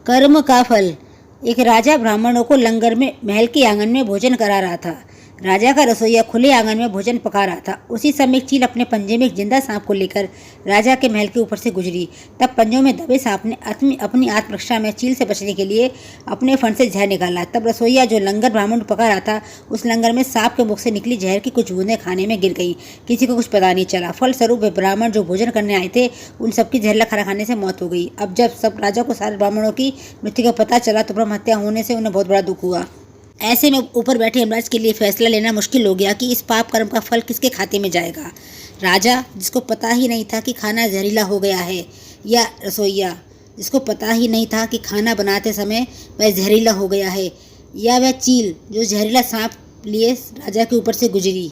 कर्म का फल। एक राजा ब्राह्मणों को लंगर में महल के आंगन में भोजन करा रहा था। राजा का रसोइया खुले आंगन में भोजन पका रहा था। उसी समय एक चील अपने पंजे में एक जिंदा सांप को लेकर राजा के महल के ऊपर से गुजरी। तब पंजों में दबे सांप ने अपनी आत्मरक्षा में चील से बचने के लिए अपने फन से जहर निकाला। तब रसोइया जो लंगर ब्राह्मण पका रहा था, उस लंगर में सांप के मुख से निकली जहर की कुछ बूंदें खाने में गिर गई। किसी को कुछ पता नहीं चला। फलस्वरूप ब्राह्मण जो भोजन करने आए थे, उन सबकी जहरीला खाना खाने से मौत हो गई। अब जब सब राजा को सारे ब्राह्मणों की मृत्यु का पता चला तो ब्रह्म हत्या होने से उन्हें बहुत बड़ा दुख हुआ। ऐसे में ऊपर बैठे यमराज के लिए फैसला लेना मुश्किल हो गया कि इस पाप कर्म का फल किसके खाते में जाएगा। राजा, जिसको पता ही नहीं था कि खाना जहरीला हो गया है, या रसोइया, जिसको पता ही नहीं था कि खाना बनाते समय वह जहरीला हो गया है, या वह चील जो जहरीला सांप लिए राजा के ऊपर से गुजरी,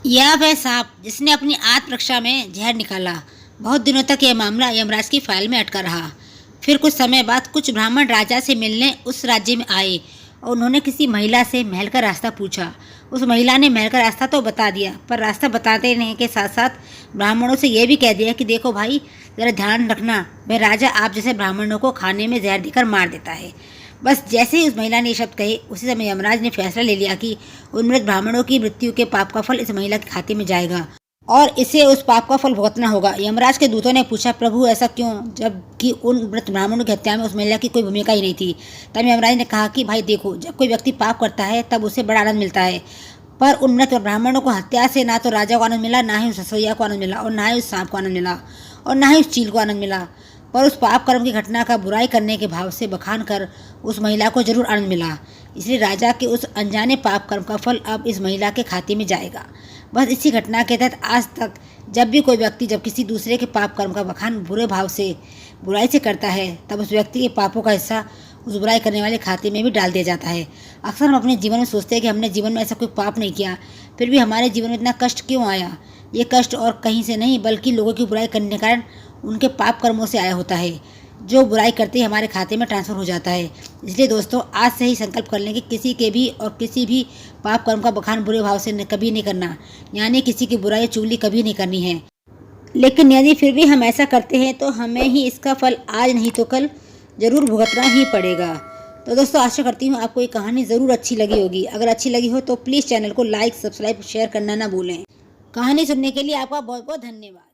या वह सांप जिसने अपनी आत्मरक्षा में जहर निकाला। बहुत दिनों तक यह मामला यमराज की फाइल में अटका रहा। फिर कुछ समय बाद कुछ ब्राह्मण राजा से मिलने उस राज्य में आए और उन्होंने किसी महिला से महल का रास्ता पूछा। उस महिला ने महल का रास्ता तो बता दिया, पर रास्ता बताते नहीं के साथ साथ ब्राह्मणों से यह भी कह दिया कि देखो भाई, ज़रा ध्यान रखना, वह राजा आप जैसे ब्राह्मणों को खाने में जहर देकर मार देता है। बस जैसे ही उस महिला ने ये शब्द कहे, उसी समय यमराज ने फैसला ले लिया कि उन मृत ब्राह्मणों की मृत्यु के पाप का फल इस महिला के खाते में जाएगा और इसे उस पाप का फल भुगतना होगा। यमराज के दूतों ने पूछा, प्रभु ऐसा क्यों, जबकि उन मृत ब्राह्मणों की हत्या में उस महिला की कोई भूमिका ही नहीं थी। तब यमराज ने कहा कि भाई देखो, जब कोई व्यक्ति पाप करता है तब उसे बड़ा आनंद मिलता है, पर उन मृत ब्राह्मणों को हत्या से ना तो राजा को आनंद मिला, ना ही उस रसोइया को आनंद मिला, और ना ही उस सांप को आनंद मिला, और ना ही उस चील को आनंद मिला। पर उस पाप कर्म की घटना का बुराई करने के भाव से बखान कर उस महिला को जरूर आनंद मिला। इसलिए राजा के उस अनजाने पाप कर्म का फल अब इस महिला के खाते में जाएगा। बस इसी घटना के तहत आज तक जब भी कोई व्यक्ति जब किसी दूसरे के पाप कर्म का बखान बुरे भाव से बुराई से करता है, तब उस व्यक्ति के पापों का हिस्सा उस बुराई करने वाले खाते में भी डाल दिया जाता है। अक्सर हम अपने जीवन में सोचते हैं कि हमने जीवन में ऐसा कोई पाप नहीं किया, फिर भी हमारे जीवन में इतना कष्ट क्यों आया। ये कष्ट और कहीं से नहीं, बल्कि लोगों की बुराई करने के कारण उनके पाप कर्मों से आया होता है, जो बुराई करते ही हमारे खाते में ट्रांसफ़र हो जाता है। इसलिए दोस्तों, आज से ही संकल्प कर लें कि किसी के भी और किसी भी पाप कर्म का बखान बुरे भाव से कभी नहीं करना, यानी किसी की बुराई चुगली कभी नहीं करनी है। लेकिन यदि फिर भी हम ऐसा करते हैं तो हमें ही इसका फल आज नहीं तो कल ज़रूर भुगतना ही पड़ेगा। तो दोस्तों, आशा करती हूँ आपको ये कहानी ज़रूर अच्छी लगी होगी। अगर अच्छी लगी हो तो प्लीज़ चैनल को लाइक, सब्सक्राइब, शेयर करना ना भूलें। कहानी सुनने के लिए आपका बहुत बहुत धन्यवाद।